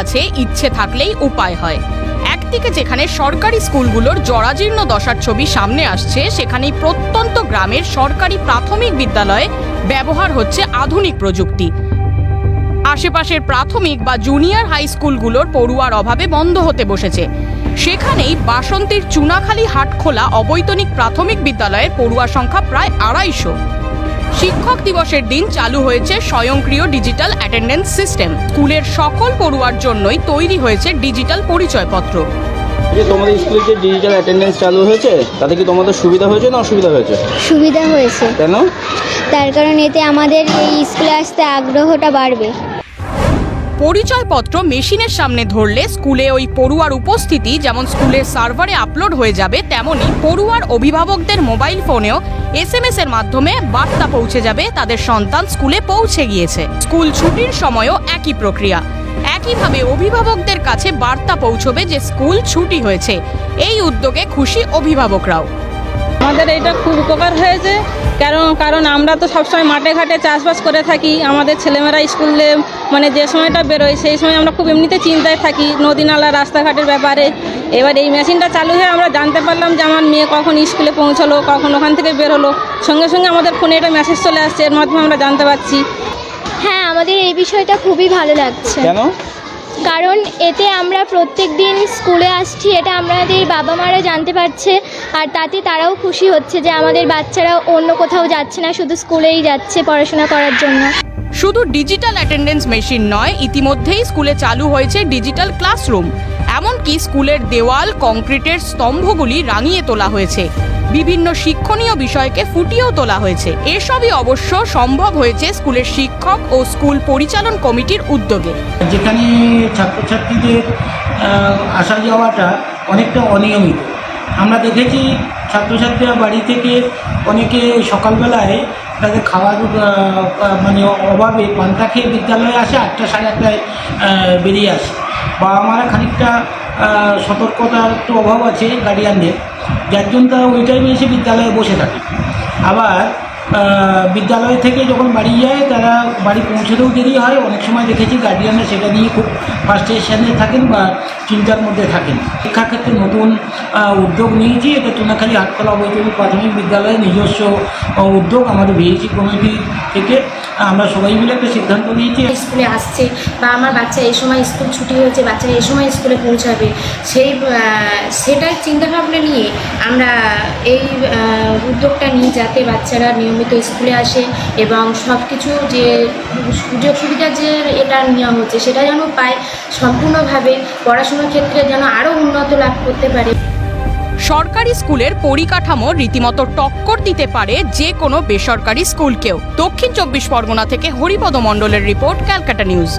আছে ইচ্ছে থাকলেই উপায় হয়। একদিকে যেখানে সরকারি স্কুলগুলোর জরাজীর্ণ দশার ছবি সামনে আসছে, সেখানেই প্রত্যন্ত গ্রামের সরকারি প্রাথমিক বিদ্যালয়ে ব্যবহার হচ্ছে আধুনিক প্রযুক্তি। আশেপাশের প্রাথমিক বা জুনিয়র হাই স্কুলগুলোর পড়ুয়ার অভাবে বন্ধ হতে বসেছে। সেখানেই বাসন্তীর চুনাখালী হাটখোলা অবৈতনিক প্রাথমিক বিদ্যালয়ের পড়ুয়া সংখ্যা প্রায় 250। শিক্ষক দিবসের দিন চালু হয়েছে স্বয়ংক্রিয় ডিজিটাল অ্যাটেন্ডেন্স সিস্টেম। স্কুলের সকল পড়ুয়ার জন্যই তৈরি হয়েছে ডিজিটাল পরিচয়পত্র। যে তোমাদের স্কুলে যে ডিজিটাল অ্যাটেন্ডেন্স চালু হয়েছে, তাতে কি তোমাদের সুবিধা হয়েছে না অসুবিধা হয়েছে? সুবিধা হয়েছে। কেন? তার কারণ এতে আমাদের এই স্কুলে আসতে আগ্রহটা বাড়বে। পরিচয়পত্র মেশিনের সামনে ধরলে স্কুলে ওই পড়ুয়ার উপস্থিতি যেমন স্কুলের সার্ভারে আপলোড হয়ে যাবে, তেমনি পড়ুয়ার অভিভাবকদের মোবাইল ফোনেও SMS এর মাধ্যমে বার্তা পৌঁছে যাবে তাদের সন্তান স্কুলে পৌঁছে গিয়েছে। স্কুল ছুটির সময়ও একই প্রক্রিয়া। একইভাবে অভিভাবকদের কাছে বার্তা পৌঁছবে যে স্কুল ছুটি হয়েছে। এই উদ্যোগে খুশি অভিভাবকরাও। আমাদের এটা খুব উপকার হয়েছে, কারণ আমরা তো সবসময় মাঠে ঘাটে চাষবাস করে থাকি। আমাদের ছেলেমেয়েরা স্কুলে যে সময়টা বেরোয় সেই সময় আমরা খুব এমনিতে চিন্তায় থাকি নদী নালা রাস্তাঘাটের ব্যাপারে। এবার এই মেশিনটা চালু হয়ে আমরা জানতে পারলাম যে আমার মেয়ে কখন স্কুলে পৌঁছলো, কখন ওখান থেকে বের হলো। সঙ্গে সঙ্গে আমাদের ফোনে এটা মেসেজ চলে আসছে, এর মাধ্যমে আমরা জানতে পারছি। হ্যাঁ, আমাদের এই বিষয়টা খুবই ভালো লাগছে। কেন? কারণ এতে আমরা প্রত্যেক দিন স্কুলে আসছি, এটা আমাদের বাবা মারা জানতে পারছে, আর তাতে তারাও খুশি হচ্ছে যে আমাদের বাচ্চারা অন্য কোথাও যাচ্ছে না, শুধু স্কুলেই যাচ্ছে পড়াশোনা করার জন্য। শুধু ডিজিটাল অ্যাটেন্ডেন্স মেশিন নয়, ইতিমধ্যেই স্কুলে চালু হয়েছে ডিজিটাল ক্লাসরুম। এমনকি স্কুলের দেওয়াল, কংক্রিটের স্তম্ভগুলি রাঙিয়ে তোলা হয়েছে। বিভিন্ন শিক্ষণীয় বিষয়কে ফুটিয়েও তোলা হয়েছে। এসবই অবশ্য সম্ভব হয়েছে স্কুলের শিক্ষক ও স্কুল পরিচালন কমিটির উদ্যোগে। যেখানে ছাত্রছাত্রীদের আসা যাওয়াটা অনেকটা অনিয়মিত। আমরা দেখেছি ছাত্রছাত্রীরা বাড়ি থেকে অনেকে সকালবেলায় তাদের খাওয়ার অভাবে পান্তা খেয়ে বিদ্যালয়ে আসে, 8টা সাড়ে 8টায় বেরিয়ে আসে। বাবা মারা খানিকটা সতর্কতার একটু অভাব আছে গার্ডিয়ানদের, যার জন্য তারা ওই টাইমে এসে বিদ্যালয়ে বসে থাকে। আবার বিদ্যালয় থেকে যখন বাড়ি যায় তারা বাড়ি পৌঁছতেও দেরি হয়। অনেক সময় দেখেছি গার্ডিয়ানরা সেটা নিয়ে খুব ফার্স্ট্রেশনে থাকেন বা চিন্তার মধ্যে থাকেন। শিক্ষাক্ষেত্রে নতুন উদ্যোগ নিয়েছি, এটা চুনাখালী হাটখোলা অবৈতনিক প্রাথমিক বিদ্যালয়ের নিজস্ব উদ্যোগ। আমাদের ভিএসি কমিটি থেকে আমরা সবাই মিলে একটা সিদ্ধান্ত নিয়েছি। স্কুলে আসছে বা আমার বাচ্চা এই সময় স্কুল ছুটি হয়েছে, বাচ্চারা এই সময় স্কুলে পৌঁছাবে, সেটাই চিন্তাভাবনা নিয়ে আমরা এই উদ্যোগটা নিই, যাতে বাচ্চারা নিয়মিত স্কুলে আসে এবং সব কিছু যে সুযোগ সুবিধা যে এটা নেওয়া হচ্ছে সেটা যেন পায়, সম্পূর্ণভাবে পড়াশোনার ক্ষেত্রে যেন আরও উন্নত লাভ করতে পারে। সরকারি স্কুলের পরিকাঠামো রীতিমতো টক্কর দিতে পারে যে কোনো বেসরকারি স্কুলকেও। দক্ষিণ 24 পরগনা থেকে হরিপদ মণ্ডলের রিপোর্ট, ক্যালকাটা নিউজ।